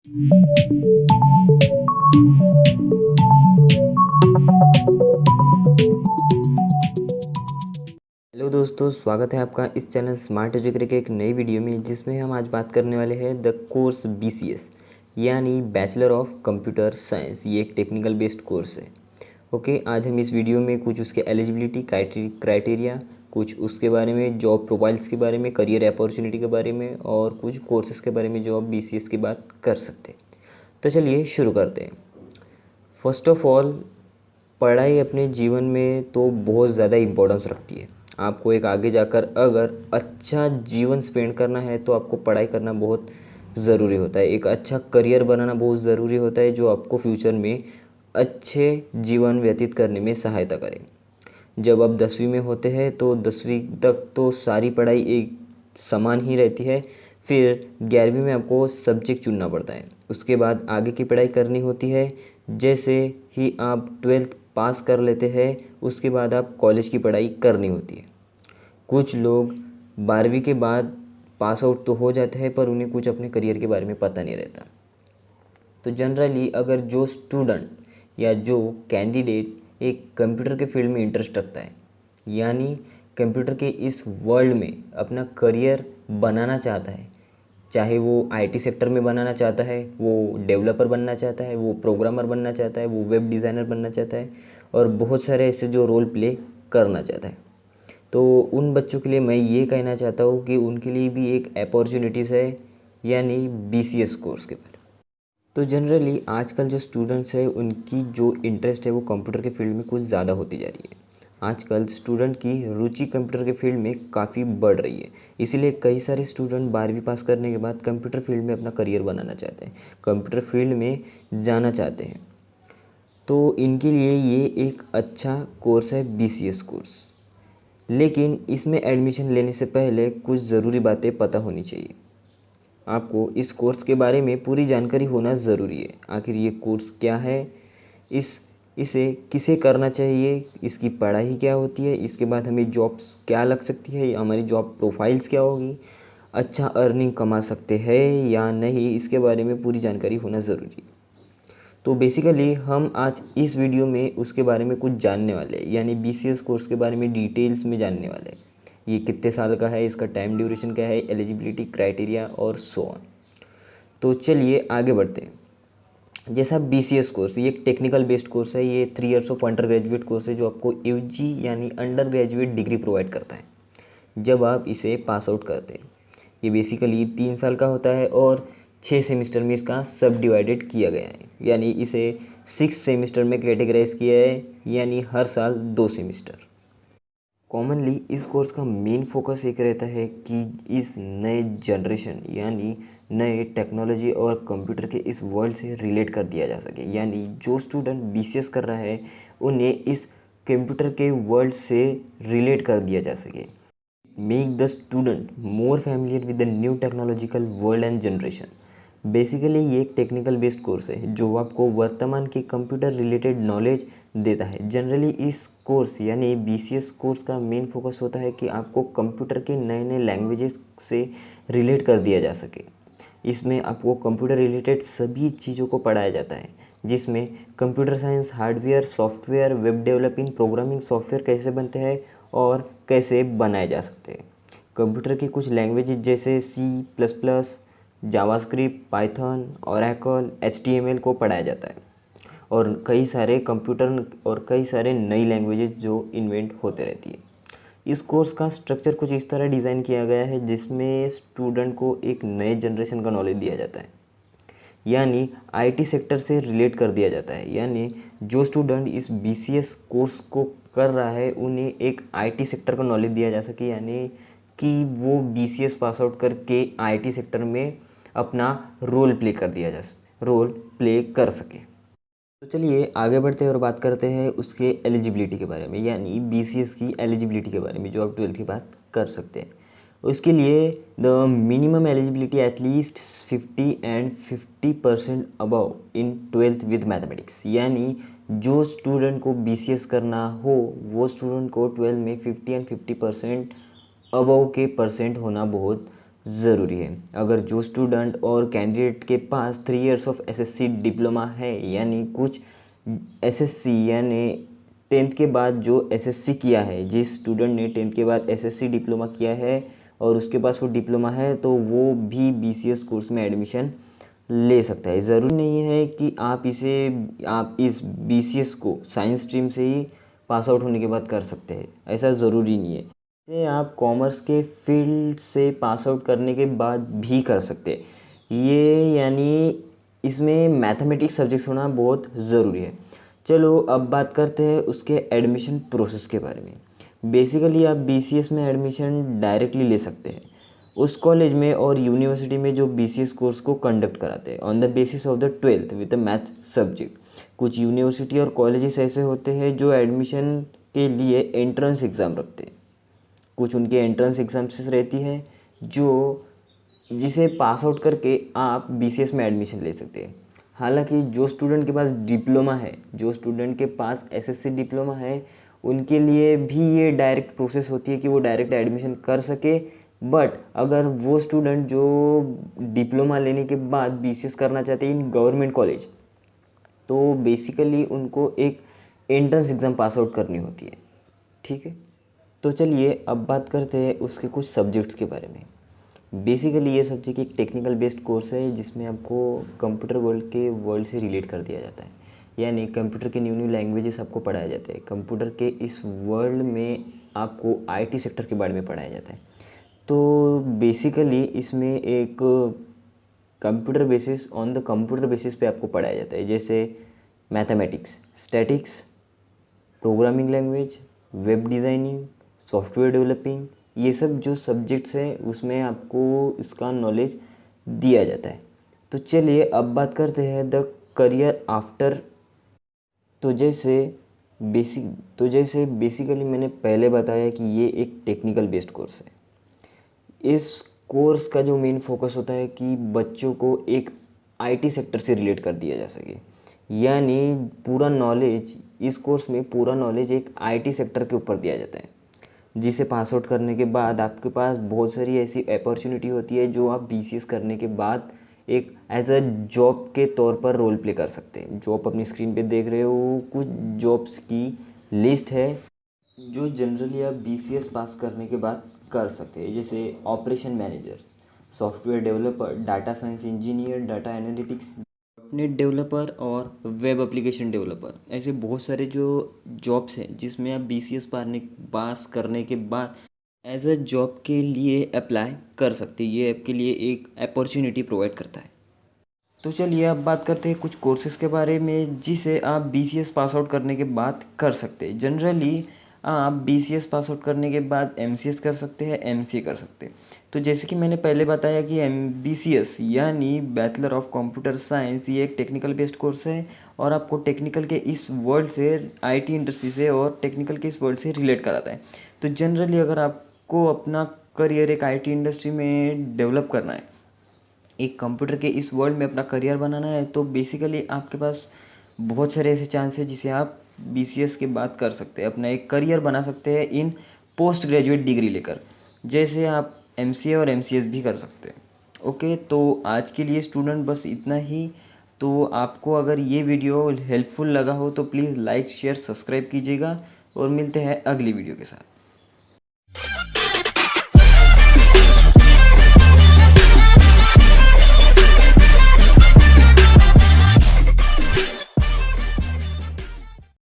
Hello दोस्तों, स्वागत है आपका इस चैनल स्मार्ट एजुकेटर के एक नई वीडियो में, जिसमें हम आज बात करने वाले हैं द कोर्स BCS यानी बैचलर ऑफ कंप्यूटर साइंस। ये एक टेक्निकल बेस्ड कोर्स है। ओके, आज हम इस वीडियो में कुछ उसके एलिजिबिलिटी क्राइटेरिया, कुछ उसके बारे में, जॉब प्रोफाइल्स के बारे में, करियर अपॉर्चुनिटी के बारे में और कुछ कोर्सेज के बारे में जो आप BCS की बात कर सकते हैं। तो चलिए शुरू करते हैं। फर्स्ट ऑफ ऑल, पढ़ाई अपने जीवन में तो बहुत ज़्यादा इम्पोर्टेंस रखती है। आपको एक आगे जाकर अगर अच्छा जीवन स्पेंड करना है तो आपको पढ़ाई करना बहुत ज़रूरी होता है। एक अच्छा करियर बनाना बहुत ज़रूरी होता है जो आपको फ्यूचर में अच्छे जीवन व्यतीत करने में सहायता करे। जब आप 10वीं में होते हैं तो 10वीं तक तो सारी पढ़ाई एक समान ही रहती है। फिर 11वीं में आपको सब्जेक्ट चुनना पड़ता है। उसके बाद आगे की पढ़ाई करनी होती है। जैसे ही आप 12th पास कर लेते हैं उसके बाद आप कॉलेज की पढ़ाई करनी होती है। कुछ लोग 12वीं के बाद पास आउट तो हो जाते हैं पर उन्हें कुछ अपने करियर के बारे में पता नहीं रहता। तो जनरली अगर जो स्टूडेंट या जो कैंडिडेट एक कंप्यूटर के फील्ड में इंटरेस्ट रखता है, यानी कंप्यूटर के इस वर्ल्ड में अपना करियर बनाना चाहता है, चाहे वो आईटी सेक्टर में बनाना चाहता है, वो डेवलपर बनना चाहता है, वो प्रोग्रामर बनना चाहता है, वो वेब डिज़ाइनर बनना चाहता है और बहुत सारे ऐसे जो रोल प्ले करना चाहता है, तो उन बच्चों के लिए मैं ये कहना चाहता हूँ कि उनके लिए भी एक अपॉर्चुनिटीज़ है, यानी BCS कोर्स के बारे में। तो जनरली आजकल जो स्टूडेंट्स हैं उनकी जो इंटरेस्ट है वो कंप्यूटर के फील्ड में कुछ ज़्यादा होती जा रही है। आजकल स्टूडेंट की रुचि कंप्यूटर के फील्ड में काफ़ी बढ़ रही है। इसीलिए कई सारे स्टूडेंट 12वीं पास करने के बाद कंप्यूटर फील्ड में अपना करियर बनाना चाहते हैं, कंप्यूटर फील्ड में जाना चाहते हैं। तो इनके लिए ये एक अच्छा कोर्स है BCS कोर्स। लेकिन इसमें एडमिशन लेने से पहले कुछ ज़रूरी बातें पता होनी चाहिए। आपको इस कोर्स के बारे में पूरी जानकारी होना ज़रूरी है। आखिर ये कोर्स क्या है, इसे किसे करना चाहिए, इसकी पढ़ाई क्या होती है, इसके बाद हमें जॉब्स क्या लग सकती है, हमारी जॉब प्रोफाइल्स क्या होगी, अच्छा अर्निंग कमा सकते हैं या नहीं, इसके बारे में पूरी जानकारी होना ज़रूरी है। तो बेसिकली हम आज इस वीडियो में उसके बारे में कुछ जानने वाले हैं, यानी BCS कोर्स के बारे में डिटेल्स में जानने वाले हैं। ये कितने साल का है, इसका टाइम ड्यूरेशन क्या है, एलिजिबिलिटी क्राइटेरिया और सो ऑन। तो चलिए आगे बढ़ते हैं। जैसा BCS कोर्स ये एक टेक्निकल बेस्ड कोर्स है। ये 3 years of under graduate course है जो आपको UG यानी अंडर ग्रेजुएट डिग्री प्रोवाइड करता है जब आप इसे पास आउट करते हैं। ये बेसिकली 3 साल का होता है और 6 सेमिस्टर में इसका सब डिवाइडेड किया गया है, यानी इसे 6 सेमिस्टर में कैटेगराइज किया है, यानी हर साल 2 सेमिस्टर। कॉमनली इस कोर्स का मेन फोकस एक रहता है कि इस नए जनरेशन यानी नए टेक्नोलॉजी और कंप्यूटर के इस वर्ल्ड से रिलेट कर दिया जा सके, यानी जो स्टूडेंट BCS कर रहा है उन्हें इस कंप्यूटर के वर्ल्ड से रिलेट कर दिया जा सके। Make the student more familiar with the new technological world and generation. Basically ये एक टेक्निकल बेस्ड कोर्स है जो आपको वर्तमान के कंप्यूटर रिलेटेड नॉलेज देता है। जनरली इस कोर्स यानी BCS कोर्स का मेन फोकस होता है कि आपको कंप्यूटर के नए नए लैंग्वेजेस से रिलेट कर दिया जा सके। इसमें आपको कंप्यूटर रिलेटेड सभी चीज़ों को पढ़ाया जाता है, जिसमें computer science, hardware, software, web developing, programming, software कैसे बनते हैं और कैसे बनाए जा सकते हैं। कंप्यूटर की कुछ लैंग्वेजेस जैसे C++, JavaScript, Python, Oracle, HTML को पढ़ाया जाता है और कई सारे कंप्यूटर और कई सारे नई लैंग्वेजेस जो इन्वेंट होते रहती है। इस कोर्स का स्ट्रक्चर कुछ इस तरह डिज़ाइन किया गया है जिसमें स्टूडेंट को एक नए जनरेशन का नॉलेज दिया जाता है, यानी आईटी सेक्टर से रिलेट कर दिया जाता है। यानी जो स्टूडेंट इस BCS कोर्स को कर रहा है उन्हें एक आईटी सेक्टर का नॉलेज दिया जा सके, यानी कि वो BCS पास आउट करके आईटी सेक्टर में अपना रोल प्ले कर सके। तो चलिए आगे बढ़ते हैं और बात करते हैं उसके एलिजिबिलिटी के बारे में, यानी BCS की एलिजिबिलिटी के बारे में जो आप 12th की बात कर सकते हैं। उसके लिए the minimum eligibility at least 50 and 50% above in 12th with mathematics, यानी जो स्टूडेंट को BCS करना हो वो स्टूडेंट को 12 में 50 एंड 50% अबव के परसेंट होना बहुत ज़रूरी है। अगर जो स्टूडेंट और कैंडिडेट के पास 3 इयर्स ऑफ एसएससी डिप्लोमा है, यानी कुछ एसएससी यानी 10th के बाद जो एसएससी किया है, जिस स्टूडेंट ने 10th के बाद एसएससी डिप्लोमा किया है और उसके पास वो डिप्लोमा है, तो वो भी बीसीएस कोर्स में एडमिशन ले सकता है। ज़रूरी नहीं है कि आप इस बीसीएस को साइंस स्ट्रीम से ही पास आउट होने के बाद कर सकते हैं, ऐसा ज़रूरी नहीं है। इसे आप कॉमर्स के फील्ड से पास आउट करने के बाद भी कर सकते हैं। ये यानी इसमें मैथमेटिक्स सब्जेक्ट होना बहुत ज़रूरी है। चलो अब बात करते हैं उसके एडमिशन प्रोसेस के बारे में। बेसिकली आप बीसीएस में एडमिशन डायरेक्टली ले सकते हैं उस कॉलेज में और यूनिवर्सिटी में जो बीसीएस कोर्स को कंडक्ट कराते हैं on the basis of the 12th with the math subject. कुछ यूनिवर्सिटी और कॉलेजेस ऐसे होते हैं जो एडमिशन के लिए एंट्रेंस एग्ज़ाम रखते हैं। कुछ उनके एंट्रेंस एग्जाम्स रहती है जो जिसे पास आउट करके आप बीसीएस में एडमिशन ले सकते हैं। हालांकि जो स्टूडेंट के पास डिप्लोमा है, जो स्टूडेंट के पास एसएससी डिप्लोमा है, उनके लिए भी ये डायरेक्ट प्रोसेस होती है कि वो डायरेक्ट एडमिशन कर सके। बट अगर वो स्टूडेंट जो डिप्लोमा लेने के बाद बीसीएस करना चाहते हैं इन गवर्नमेंट कॉलेज, तो बेसिकली उनको एक एंट्रेंस एग्ज़ाम पास आउट करनी होती है। ठीक है, तो चलिए अब बात करते हैं उसके कुछ सब्जेक्ट्स के बारे में। बेसिकली ये सब्जेक्ट एक टेक्निकल बेस्ड कोर्स है जिसमें आपको कंप्यूटर वर्ल्ड से रिलेट कर दिया जाता है, यानी कंप्यूटर के न्यू न्यू लैंग्वेजेस आपको पढ़ाया जाता है। कंप्यूटर के इस वर्ल्ड में आपको आईटी सेक्टर के बारे में पढ़ाया जाता है। तो बेसिकली इसमें एक ऑन द कंप्यूटर बेसिस पे आपको पढ़ाया जाता है, जैसे mathematics, statics, programming language, web designing, software developing, ये सब जो सब्जेक्ट्स हैं उसमें आपको इसका नॉलेज दिया जाता है। तो चलिए अब बात करते हैं द करियर आफ्टर। तो जैसे बेसिकली मैंने पहले बताया कि ये एक टेक्निकल बेस्ड कोर्स है। इस कोर्स का जो मेन फोकस होता है कि बच्चों को एक आईटी सेक्टर से रिलेट कर दिया जा सके, यानी इस कोर्स में पूरा नॉलेज एक आईटी सेक्टर के ऊपर दिया जाता है, जिसे पास आउट करने के बाद आपके पास बहुत सारी ऐसी अपॉर्चुनिटी होती है जो आप बीसीएस करने के बाद एक एज अ जॉब के तौर पर रोल प्ले कर सकते हैं। जो आप अपनी स्क्रीन पे देख रहे हो कुछ जॉब्स की लिस्ट है जो जनरली आप बीसीएस पास करने के बाद कर सकते हैं, जैसे operation manager, software developer, data science engineer, data analytics, net developer और वेब एप्लीकेशन डेवलपर। ऐसे बहुत सारे जो जॉब्स हैं जिसमें आप बीसीएस पास करने के बाद एज अ जॉब के लिए अप्लाई कर सकते हैं। ये आपके लिए एक अपॉर्चुनिटी प्रोवाइड करता है। तो चलिए अब बात करते हैं कुछ कोर्सेज़ के बारे में जिसे आप बीसीएस पास आउट करने के बाद कर सकते हैं। जनरली आप बीसीएस पास आउट करने के बाद एमसीएस कर सकते हैं, एमसीए कर सकते हैं। तो जैसे कि मैंने पहले बताया कि बीसीएस यानी बैचलर ऑफ कंप्यूटर साइंस ये एक टेक्निकल बेस्ड कोर्स है और आपको टेक्निकल के इस वर्ल्ड से, आईटी इंडस्ट्री से और टेक्निकल के इस वर्ल्ड से रिलेट कराता है। तो जनरली अगर आपको अपना करियर एक आईटी इंडस्ट्री में डेवलप करना है, एक कंप्यूटर के इस वर्ल्ड में अपना करियर बनाना है, तो बेसिकली आपके पास बहुत सारे ऐसे चांस है जिसे आप बीसीएस के बाद कर सकते हैं, अपना एक करियर बना सकते हैं इन पोस्ट ग्रेजुएट डिग्री लेकर। जैसे आप एमसीए और एमसीएस भी कर सकते हैं। ओके, तो आज के लिए स्टूडेंट बस इतना ही। तो आपको अगर ये वीडियो हेल्पफुल लगा हो तो प्लीज़ लाइक शेयर सब्सक्राइब कीजिएगा और मिलते हैं अगली वीडियो के साथ।